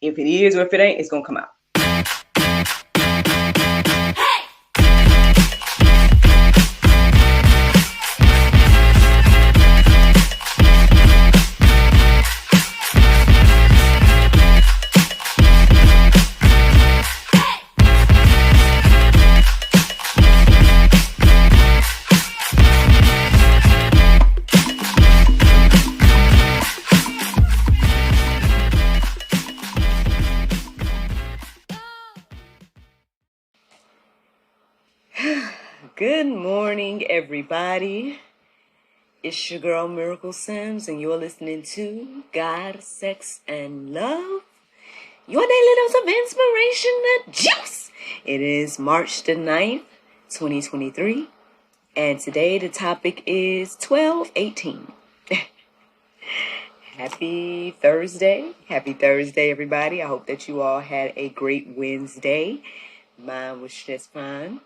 If it is or if it ain't, it's going to come out. Good morning, everybody. It's your girl, Miracle Sims, and you're listening to God, Sex, and Love. Your daily dose of inspiration, the juice. It is March the 9th, 2023, and today the topic is 12:18. Happy Thursday. Happy Thursday, everybody. I hope that you all had a great Wednesday. Mine was just fine.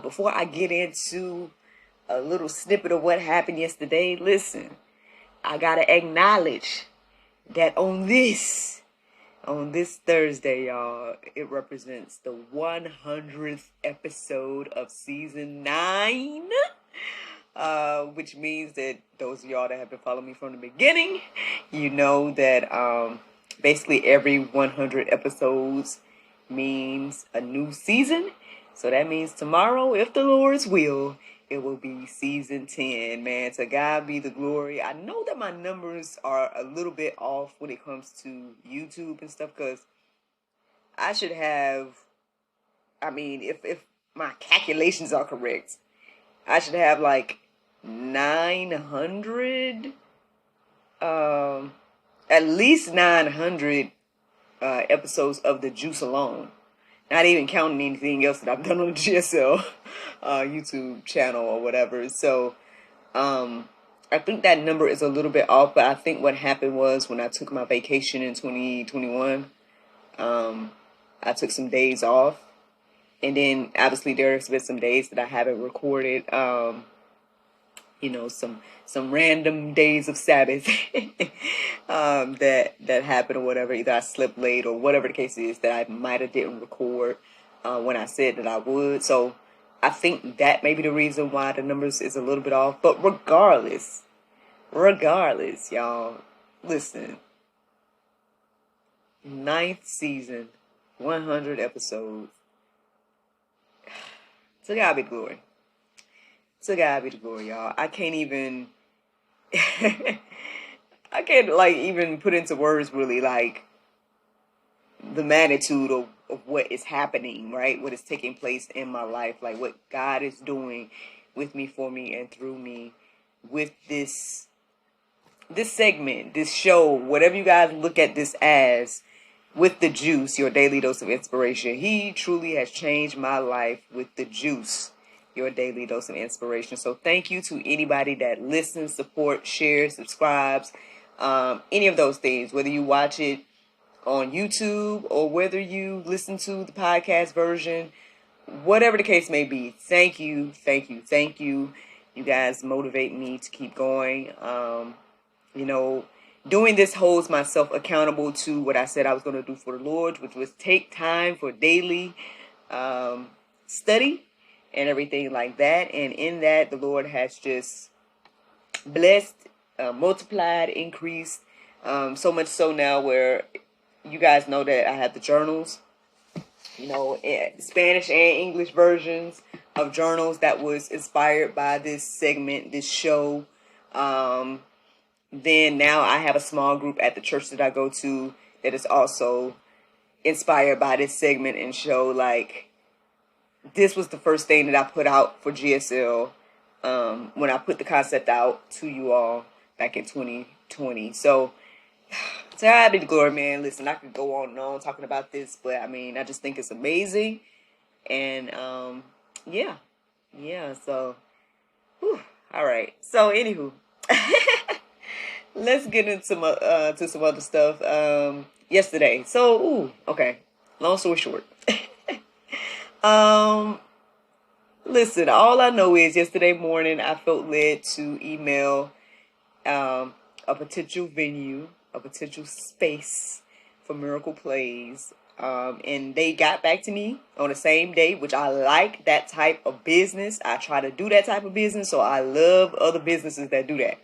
Before I get into a little snippet of what happened yesterday, listen, I gotta acknowledge that on this Thursday, y'all, it represents the 100th episode of season 9, which means that those of y'all that have been following me from the beginning, you know that basically every 100 episodes means a new season. So that means tomorrow, if the Lord's will, it will be season 10, man. To God be the glory. I know that my numbers are a little bit off when it comes to YouTube and stuff, because I should have, if my calculations are correct, I should have like 900, at least 900 episodes of The Juice alone. Not even counting anything else that I've done on the GSL YouTube channel or whatever. So I think that number is a little bit off. But I think what happened was when I took my vacation in 2021, I took some days off. And then obviously there's been some days that I haven't recorded. Some random days of Sabbath that happened or whatever. Either I slept late or whatever the case is, that I might have didn't record when I said that I would. So I think that may be the reason why the numbers is a little bit off. But regardless, y'all, listen. 9th season, 100 episodes. To God be the glory. To God be the glory, y'all. I can't even even put into words really like the magnitude of what is happening, right? What is taking place in my life, like what God is doing with me, for me, and through me with this segment, this show, whatever you guys look at this as, with the juice, your daily dose of inspiration. He truly has changed my life with the juice, your daily dose of inspiration. So thank you to anybody that listens, supports, shares, subscribes, any of those things, whether you watch it on YouTube or whether you listen to the podcast version, whatever the case may be. Thank you. You guys motivate me to keep going. Doing this holds myself accountable to what I said I was going to do for the Lord, which was take time for daily study and everything like that. And in that, the Lord has just blessed, multiplied, increased, so much so now where you guys know that I have the journals, Spanish and English versions of journals that was inspired by this segment, this show. Then now I have a small group at the church that I go to that is also inspired by this segment and show. Like, this was the first thing that I put out for GSL when I put the concept out to you all back in 2020. So, to God be the glory, man. Listen, I could go on and on talking about this, but I just think it's amazing. And yeah. So, all right. So, anywho. Let's get into to some other stuff. Yesterday. So, okay. Long story short. Listen, all I know is yesterday morning I felt led to email a potential venue a potential space for Miracle Plays. And they got back to me on the same day, which I like that type of business. I try to do that type of business, so I love other businesses that do that.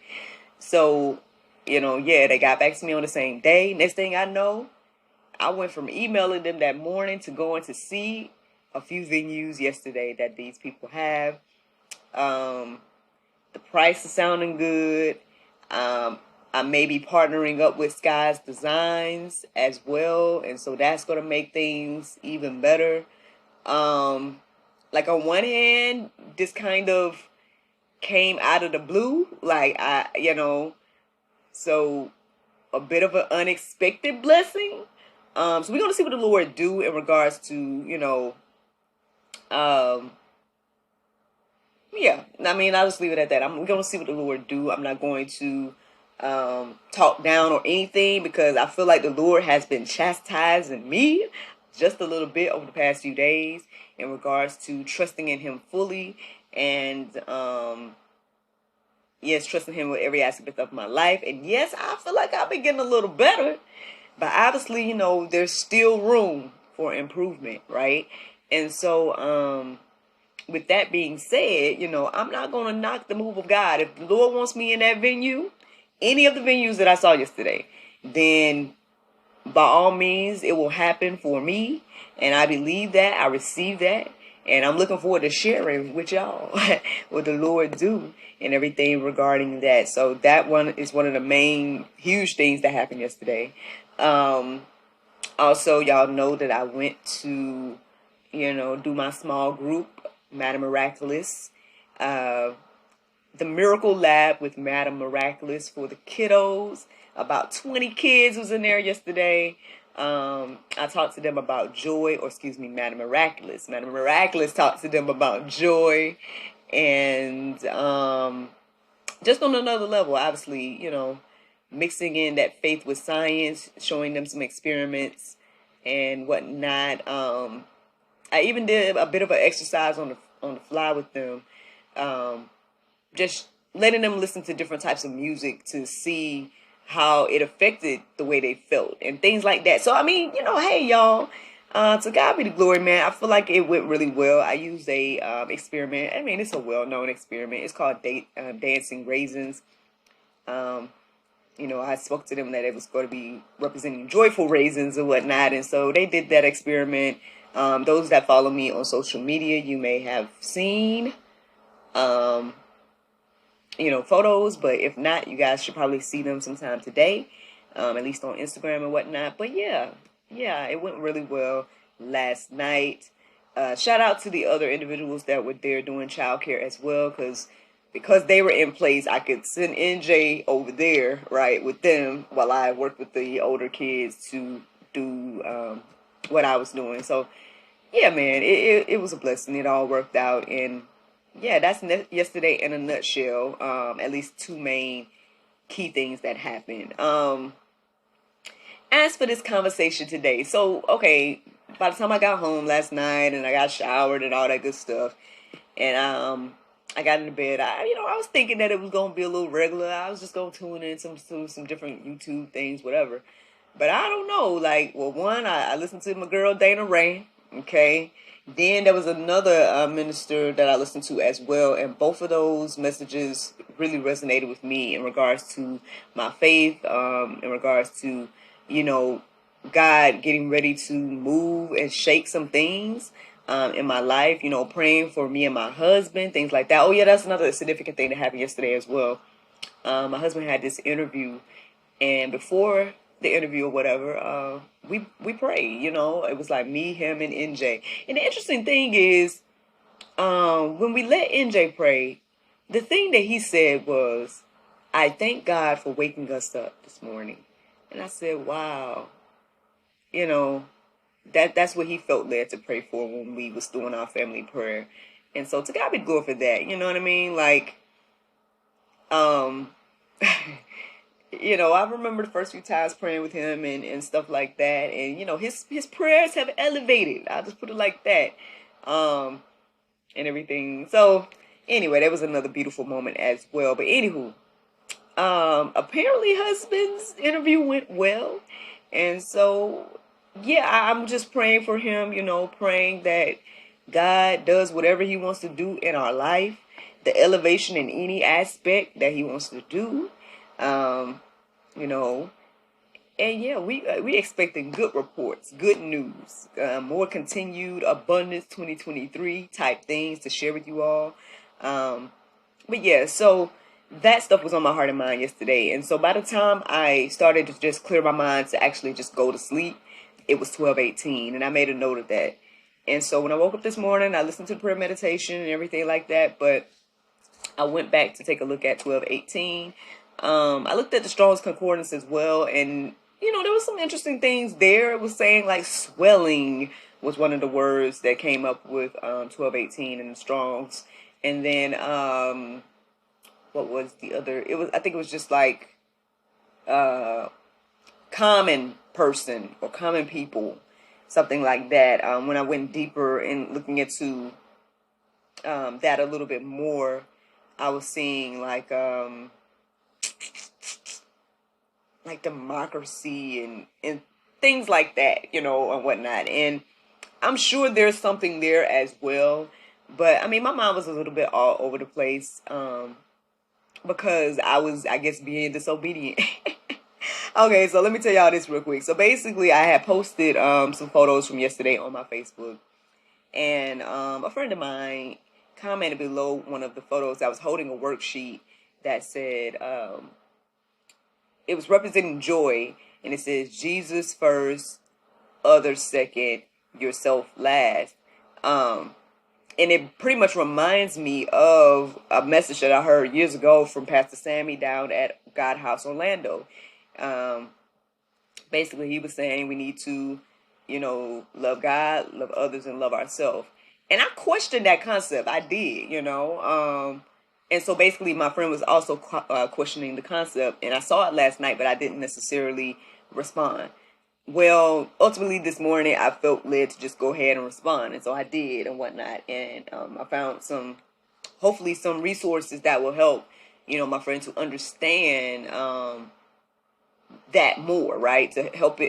So, yeah, they got back to me on the same day. Next thing I know, I went from emailing them that morning to going to see a few venues yesterday that these people have. The price is sounding good. I may be partnering up with Sky's Designs as well, and so that's going to make things even better. Like on one hand, this kind of came out of the blue, so a bit of an unexpected blessing. So we're going to see what the Lord do in regards to, yeah, I mean, I'll just leave it at that. We're going to see what the Lord do. I'm not going to talk down or anything, because I feel like the Lord has been chastising me just a little bit over the past few days in regards to trusting in Him fully, and yes, trusting Him with every aspect of my life. And yes, I feel like I've been getting a little better, but obviously, there's still room for improvement, right? And so with that being said, I'm not going to knock the move of God. If the Lord wants me in that venue, any of the venues that I saw yesterday, then by all means, it will happen for me. And I believe that. I receive that. And I'm looking forward to sharing with y'all what the Lord do and everything regarding that. So that one is one of the main huge things that happened yesterday. Also, y'all know that I went to, do my small group, Madam Miraculous, the Miracle Lab with Madam Miraculous for the kiddos. About 20 kids was in there yesterday. I talked to them about joy, or excuse me, Madam Miraculous. Madam Miraculous talked to them about joy, and just on another level, obviously, mixing in that faith with science, showing them some experiments and whatnot. I even did a bit of an exercise on the fly with them, just letting them listen to different types of music to see how it affected the way they felt and things like that. So, I mean, hey, y'all, to God be the glory, man. I feel like it went really well. I used a experiment. I mean, it's a well-known experiment. It's called Dancing Raisins. I spoke to them that it was going to be representing joyful raisins and whatnot. And so they did that experiment. Those that follow me on social media, you may have seen, photos, but if not, you guys should probably see them sometime today, at least on Instagram and whatnot. But yeah, it went really well last night. Shout out to the other individuals that were there doing childcare as well, because they were in place, I could send NJ over there, right, with them while I worked with the older kids to do what I was doing. So yeah, man, it was a blessing. It all worked out, and yeah, that's yesterday in a nutshell. At least two main key things that happened. As for this conversation today, so okay, by the time I got home last night and I got showered and all that good stuff, and I got into bed, I was thinking that it was gonna be a little regular. I was just gonna tune in some different YouTube things, whatever. But I don't know. Like, well, one, I listened to my girl Dana Ray. Okay. Then there was another minister that I listened to as well, and both of those messages really resonated with me in regards to my faith, in regards to, God getting ready to move and shake some things in my life, praying for me and my husband, things like that. Oh, yeah, that's another significant thing that happened yesterday as well. My husband had this interview, and before the interview or whatever, we prayed, it was like me, him, and NJ. And the interesting thing is, when we let NJ pray, the thing that he said was, I thank God for waking us up this morning. And I said, wow, that's what he felt led to pray for when we was doing our family prayer. And so to God be glory for that, you know what I mean? Like, I remember the first few times praying with him and stuff like that. And, his prayers have elevated. I'll just put it like that. And everything. So, anyway, that was another beautiful moment as well. But anywho, Apparently husband's interview went well. And so, yeah, I'm just praying for him, praying that God does whatever he wants to do in our life, the elevation in any aspect that he wants to do. Um, you know, and yeah, we expecting good reports, good news, more continued abundance 2023 type things to share with you all. But yeah, so that stuff was on my heart and mind yesterday. And so by the time I started to just clear my mind to actually just go to sleep, it was 12:18, and I made a note of that. And so when I woke up this morning, I listened to the prayer meditation and everything like that, but I went back to take a look at 12:18. I looked at the Strong's Concordance as well, and there was some interesting things there. It was saying like swelling was one of the words that came up with 12:18 in the Strong's. And then what was the other? I think it was just like common person or common people, something like that. When I went deeper in looking into that a little bit more, I was seeing like democracy and things like that, and whatnot. And I'm sure there's something there as well. But I mean, my mind was a little bit all over the place because I was, I guess, being disobedient. Okay, so let me tell y'all this real quick. So basically, I had posted some photos from yesterday on my Facebook, and a friend of mine commented below one of the photos. I was holding a worksheet that said it was representing joy, and it says Jesus first, others second, yourself last. And it pretty much reminds me of a message that I heard years ago from Pastor Sammy down at God House Orlando. Basically, he was saying we need to, love God, love others, and love ourselves. And I questioned that concept. I did, and so basically my friend was also questioning the concept. And I saw it last night, but I didn't necessarily respond. Well, ultimately this morning I felt led to just go ahead and respond, and so I did and whatnot. And I found hopefully some resources that will help, my friend to understand that more, right? To help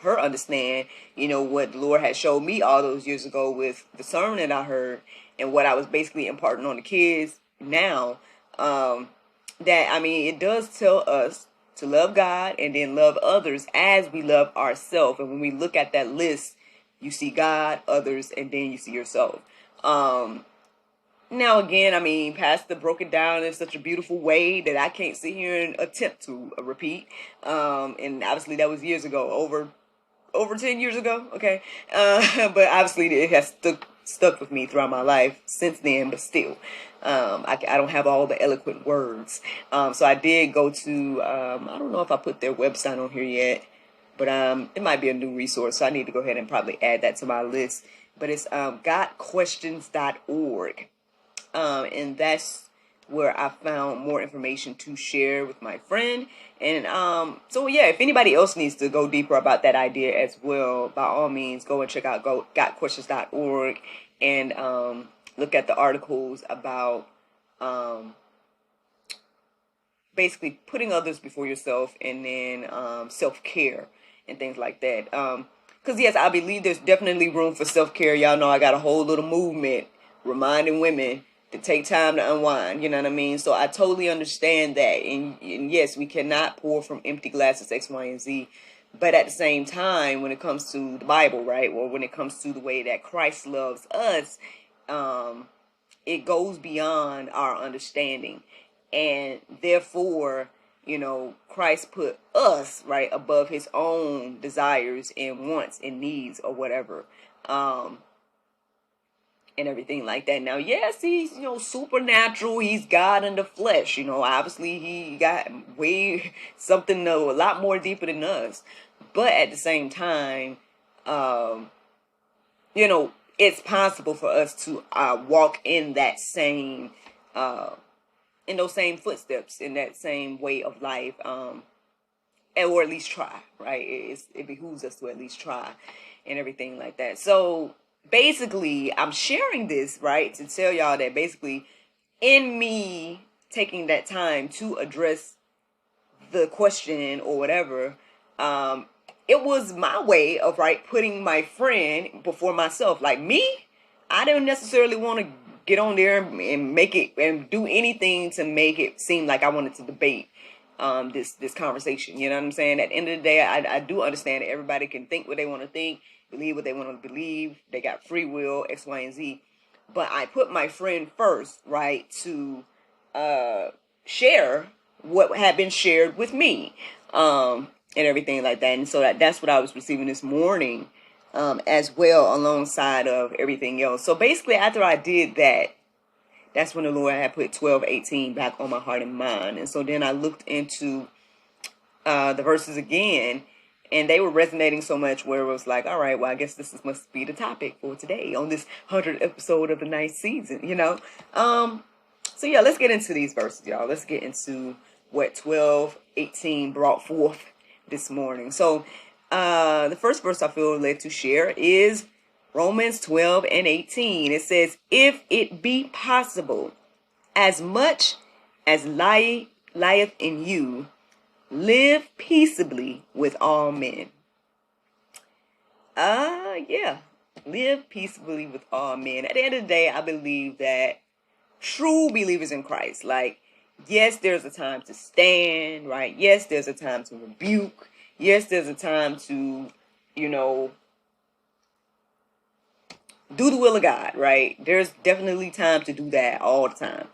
her understand, what the Lord had showed me all those years ago with the sermon that I heard and what I was basically imparting on the kids now. That, I mean, it does tell us to love God and then love others as we love ourselves. And when we look at that list, you see God, others, and then you see yourself. Now, again, I mean, Pastor broke it down in such a beautiful way that I can't sit here and attempt to repeat. And obviously that was years ago, over 10 years ago. Okay. But obviously it has stuck with me throughout my life since then, but still, I don't have all the eloquent words. So I did go to, I don't know if I put their website on here yet, but it might be a new resource. So I need to go ahead and probably add that to my list. But it's gotquestions.org. And that's where I found more information to share with my friend. And so yeah, if anybody else needs to go deeper about that idea as well, by all means, go and check out gotquestions.org and look at the articles about basically putting others before yourself, and then self-care and things like that. Because yes, I believe there's definitely room for self-care. Y'all know I got a whole little movement reminding women to take time to unwind, you know what I mean? So I totally understand that. And yes, we cannot pour from empty glasses, X, Y, and Z. But at the same time, when it comes to the Bible, right, or when it comes to the way that Christ loves us, it goes beyond our understanding. And therefore, Christ put us, right, above his own desires and wants and needs or whatever. And everything like that. Now, yes, he's, supernatural. He's God in the flesh. Obviously he got something a lot more deeper than us. But at the same time, it's possible for us to walk in that same, in those same footsteps, in that same way of life, or at least try, right? It behooves us to at least try and everything like that. So basically, I'm sharing this, right, to tell y'all that basically in me taking that time to address the question or whatever, it was my way of putting my friend before myself. Like me, I didn't necessarily want to get on there and make it and do anything to make it seem like I wanted to debate this conversation. You know what I'm saying? At the end of the day, I do understand that everybody can think what they want to think, believe what they want to believe. They got free will, X, Y, and Z. But I put my friend first, right, to share what had been shared with me, and everything like that. And so that's what I was receiving this morning, as well, alongside of everything else. So basically, after I did that, that's when the Lord had put 12:18 back on my heart and mind. And so then I looked into the verses again, and they were resonating so much where it was like, all right, well, I guess must be the topic for today on this 100th episode of the ninth season, So yeah, let's get into these verses, y'all. Let's get into what 12:18 brought forth this morning. So the first verse I feel led to share is Romans 12:18. It says, if it be possible, as much as lieth in you, live peaceably with all men. Yeah. Live peaceably with all men. At the end of the day, I believe that true believers in Christ, like, yes, there's a time to stand, right? Yes, there's a time to rebuke. Yes, there's a time to, do the will of God, right? There's definitely time to do that all the time.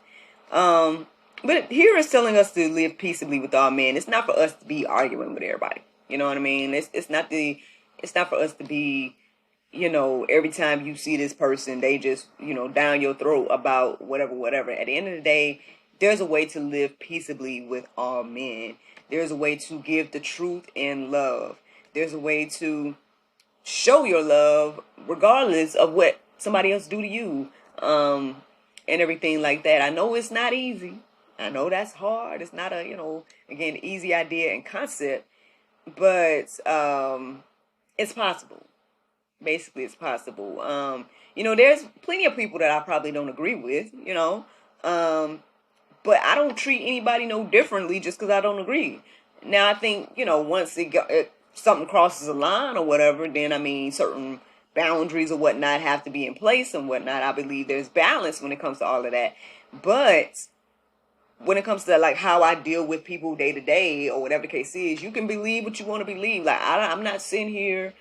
But here it's telling us to live peaceably with all men. It's not for us to be arguing with everybody. You know what I mean? It's not for us to be, every time you see this person, they just, down your throat about whatever. At the end of the day, there's a way to live peaceably with all men. There's a way to give the truth in love. There's a way to show your love regardless of what somebody else do to you, and everything like that. I know it's not easy. I know that's hard. It's not a, again, easy idea and concept, but it's possible. Basically, it's possible. There's plenty of people that I probably don't agree with, but I don't treat anybody no differently just because I don't agree. Now, I think, once something crosses a line or whatever, then, certain boundaries or whatnot have to be in place and whatnot. I believe there's balance when it comes to all of that. But when it comes to, like, how I deal with people day to day or whatever the case is, you can believe what you want to believe. Like, I'm not sitting here,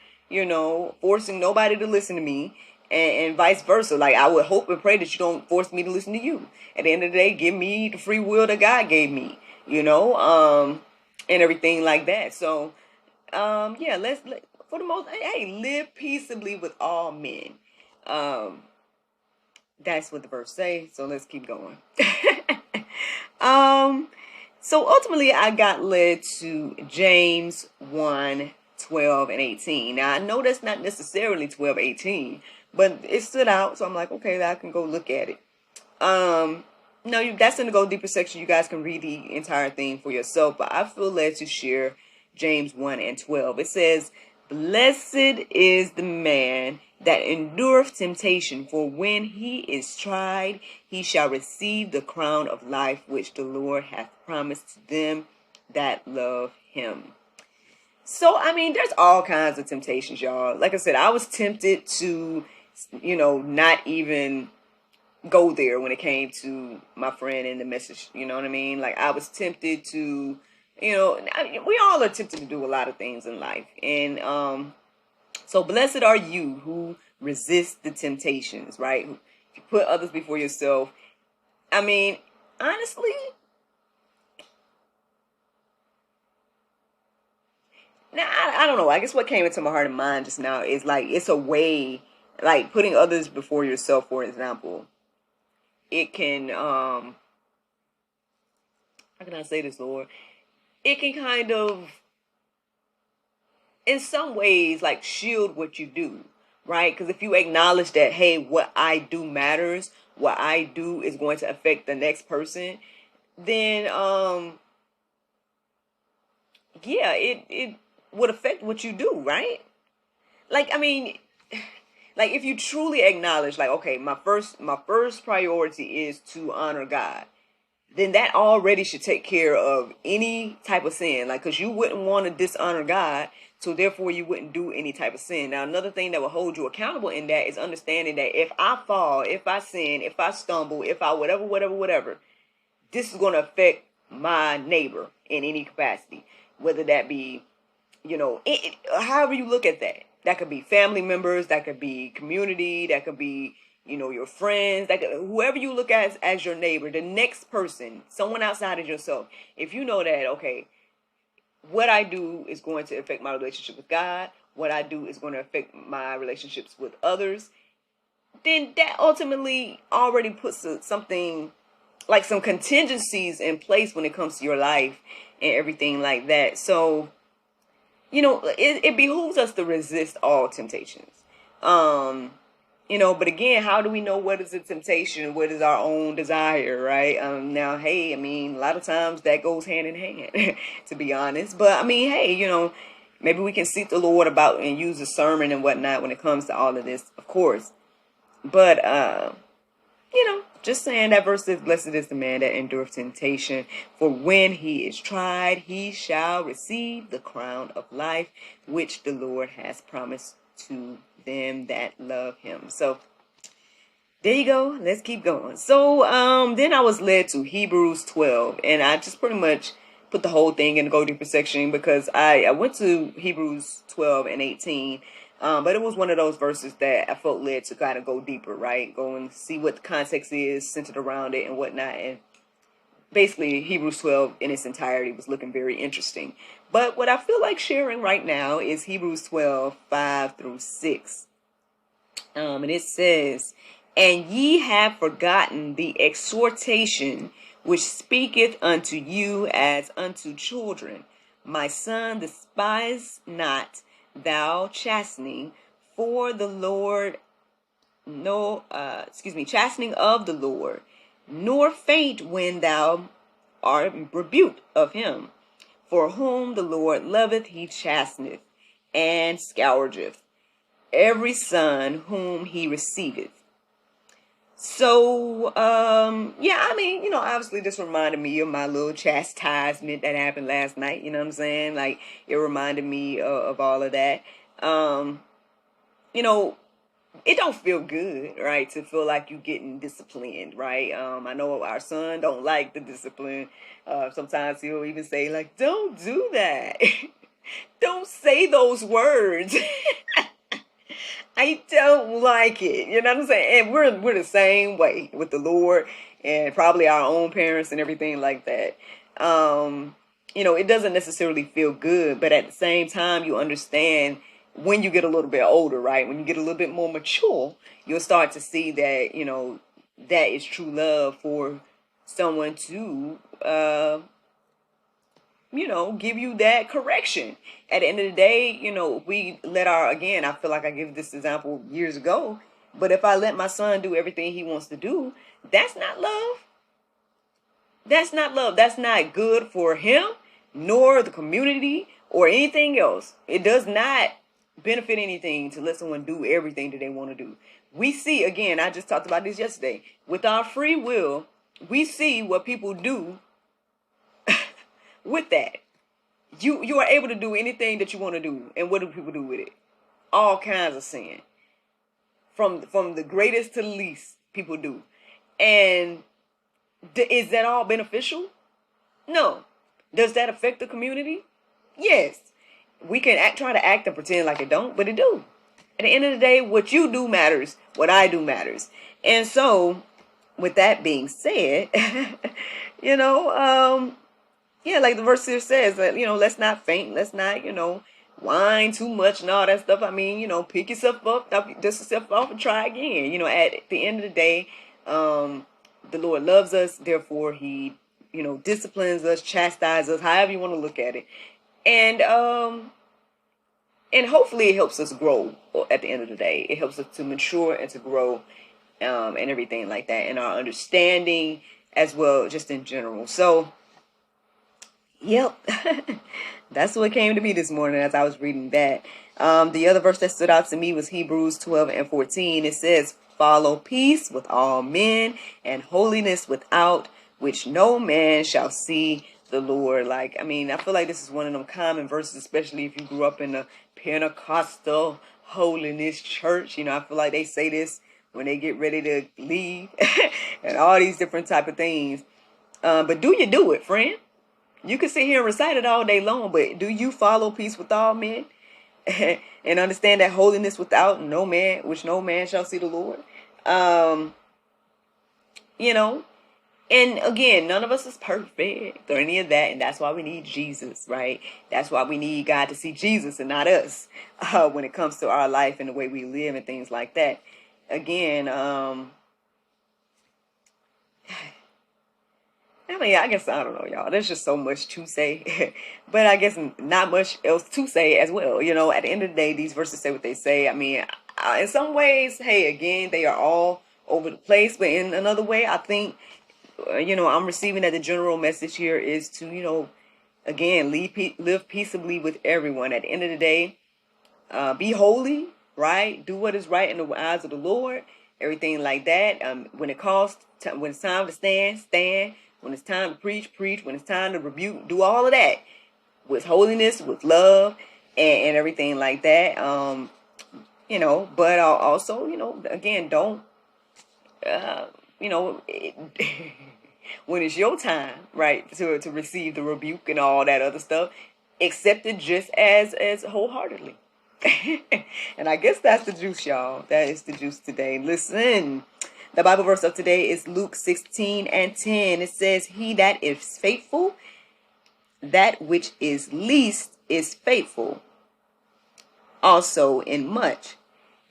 forcing nobody to listen to me, and vice versa. Like, I would hope and pray that you don't force me to listen to you. At the end of the day, give me the free will that God gave me, and everything like that. So, yeah, for the most, hey, live peaceably with all men. That's what the verse say. So let's keep going. So ultimately I got led to James 1:12-18. Now I know that's not necessarily 12:18, but it stood out. So I'm like, okay, I can go look at it. No, that's in the Go Deeper section. You guys can read the entire thing for yourself, but I feel led to share James 1:12. It says, blessed is the man that endureth temptation, for when he is tried, he shall receive the crown of life which the Lord hath promised to them that love him. So, there's all kinds of temptations, y'all. Like I said, I was tempted to, not even go there when it came to my friend and the message. You know what I mean? Like, I was tempted to, we all are tempted to do a lot of things in life. And so blessed are you who resist the temptations, right? If you put others before yourself. Honestly, now I don't know. I guess what came into my heart and mind just now is like, it's a way, like putting others before yourself, for example. It can, how can I say this, Lord? It can kind of, in some ways, like, shield what you do, right? Because if you acknowledge that, hey, what I do matters, what I do is going to affect the next person, then yeah, it would affect what you do, right? Like, like, if you truly acknowledge, like, okay, my first priority is to honor God, then that already should take care of any type of sin. Like, because you wouldn't want to dishonor God, so therefore you wouldn't do any type of sin. Now, another thing that will hold you accountable in that is understanding that if I fall, if I sin, if I stumble, if I whatever, this is going to affect my neighbor in any capacity. Whether that be, however you look at that. That could be family members, that could be community, that could be, your friends, that could, whoever you look at as your neighbor, the next person, someone outside of yourself. If you know that, okay, what I do is going to affect my relationship with God, what I do is going to affect my relationships with others, then that ultimately already puts something like some contingencies in place when it comes to your life and everything like that. So, it behooves us to resist all temptations. But again, how do we know what is a temptation? What is our own desire, right? Now, hey, a lot of times that goes hand in hand, to be honest. But hey, maybe we can seek the Lord about and use a sermon and whatnot when it comes to all of this, of course. But, just saying that verse says, blessed is the man that endureth temptation, for when he is tried, he shall receive the crown of life, which the Lord has promised to them that love him. So there you go. Let's keep going. So then I was led to Hebrews 12, and I just pretty much put the whole thing in the go deeper section because I went to Hebrews 12 and 18. But it was one of those verses that I felt led to kind of go deeper, right? Go and see what the context is centered around it and whatnot. And basically, Hebrews 12 in its entirety was looking very interesting. But what I feel like sharing right now is Hebrews 12, 5 through 6. And it says, and ye have forgotten the exhortation which speaketh unto you as unto children. My son, despise not thou chastening for the Lord, chastening of the Lord, nor faint when thou art rebuked of him. For whom the Lord loveth, he chasteneth, and scourgeth every son whom he receiveth. So, obviously this reminded me of my little chastisement that happened last night. You know what I'm saying? Like, it reminded me of all of that. It don't feel good, right? To feel like you getting disciplined, right? I know our son don't like the discipline. Sometimes he'll even say, like, don't do that. Don't say those words. I don't like it. You know what I'm saying? And we're the same way with the Lord and probably our own parents and everything like that. It doesn't necessarily feel good, but at the same time, you understand when you get a little bit older, right? When you get a little bit more mature, you'll start to see that, that is true love for someone to, give you that correction. At the end of the day, we let again, I feel like I gave this example years ago, but if I let my son do everything he wants to do, that's not love. That's not love. That's not good for him, nor the community, or anything else. It does not benefit anything to let someone do everything that they want to do. We see, again, I just talked about this yesterday, with our free will, we see what people do with that. You are able to do anything that you want to do. And what do people do with it? All kinds of sin. From the greatest to the least, people do. And is that all beneficial? No. Does that affect the community? Yes. We can try to act and pretend like it don't, but it do. At the end of the day, what you do matters. What I do matters. And so, with that being said, like the verse here says that, let's not faint. Let's not, whine too much and all that stuff. Pick yourself up, dust yourself off and try again. At the end of the day, the Lord loves us. Therefore, he, disciplines us, chastises us, however you want to look at it. And hopefully it helps us grow at the end of the day. It helps us to mature and to grow and everything like that. And our understanding as well, just in general. So, yep, that's what came to me this morning as I was reading that. The other verse that stood out to me was Hebrews 12 and 14. It says, follow peace with all men and holiness without which no man shall see the Lord. Like, I mean, I feel like this is one of them common verses, especially if you grew up in a Pentecostal holiness church. You know, I feel like they say this when they get ready to leave and all these different type of things. But do you do it, friend? You can sit here and recite it all day long, but do you follow peace with all men and understand that holiness without no man, which no man shall see the Lord? You know, and again, none of us is perfect or any of that, and that's why we need Jesus, right? That's why we need God to see Jesus and not us when it comes to our life and the way we live and things like that. Again, I mean, I guess, I don't know, y'all. There's just so much to say, but I guess not much else to say as well. You know, at the end of the day, these verses say what they say. I mean, in some ways, hey, again, they are all over the place, but in another way, I think, you know, I'm receiving that the general message here is to, you know, again, live peaceably with everyone. At the end of the day, be holy, right? Do what is right in the eyes of the Lord, everything like that. When it's time to stand, stand. When it's time to preach, preach. When it's time to rebuke, do all of that with holiness, with love, and everything like that. You know, but also, you know, again, don't, you know, when it's your time, right, to receive the rebuke and all that other stuff, accept it just as wholeheartedly. And I guess that's the juice, y'all. That is the juice today. Listen. The Bible verse of today is Luke 16:10. It says, he that is faithful, that which is least is faithful, also in much.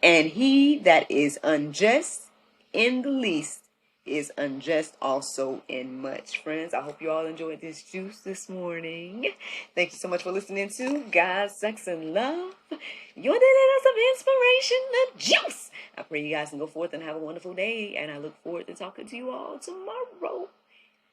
And he that is unjust in the least is unjust also in much. Friends, I hope you all enjoyed this juice this morning. Thank you so much for listening to God, Sex, and Love. Your daily dose of inspiration, the juice. I pray you guys can go forth and have a wonderful day, and I look forward to talking to you all tomorrow,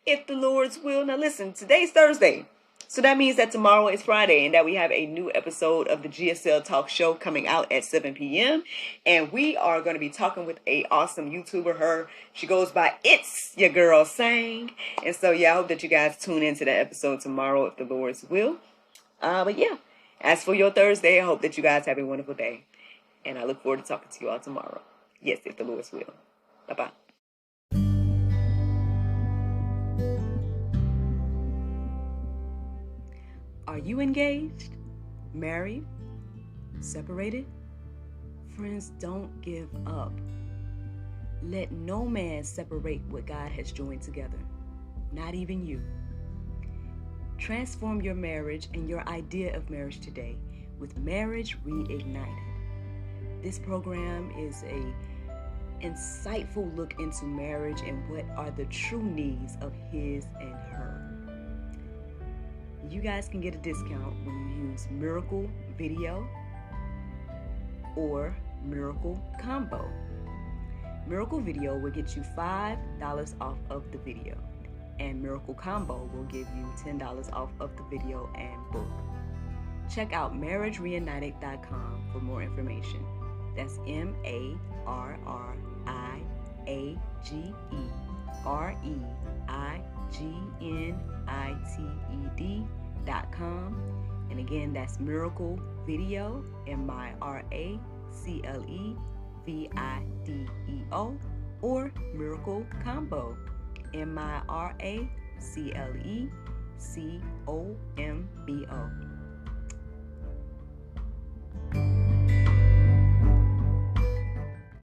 if the Lord's will. Now listen, today's Thursday, so that means that tomorrow is Friday, and that we have a new episode of the GSL Talk Show coming out at 7 p.m. And we are going to be talking with a awesome YouTuber. She goes by It's Your Girl Sang. And so, yeah, I hope that you guys tune into that episode tomorrow, if the Lord's will. But yeah, as for your Thursday, I hope that you guys have a wonderful day. And I look forward to talking to you all tomorrow. Yes, if the Lord's will. Bye-bye. Are you engaged, married, separated? Friends, don't give up. Let no man separate what God has joined together, not even you. Transform your marriage and your idea of marriage today with Marriage Reignited. This program is an insightful look into marriage and what are the true needs of his and her. You guys can get a discount when you use Miracle Video or Miracle Combo. Miracle Video will get you $5 off of the video, and Miracle Combo will give you $10 off of the video and book. Check out marriagereignited.com for more information. That's MARRIEGNITED.com. And again, that's Miracle Video, MIRACLEVIDEO, or Miracle Combo, MIRACLECOMBO.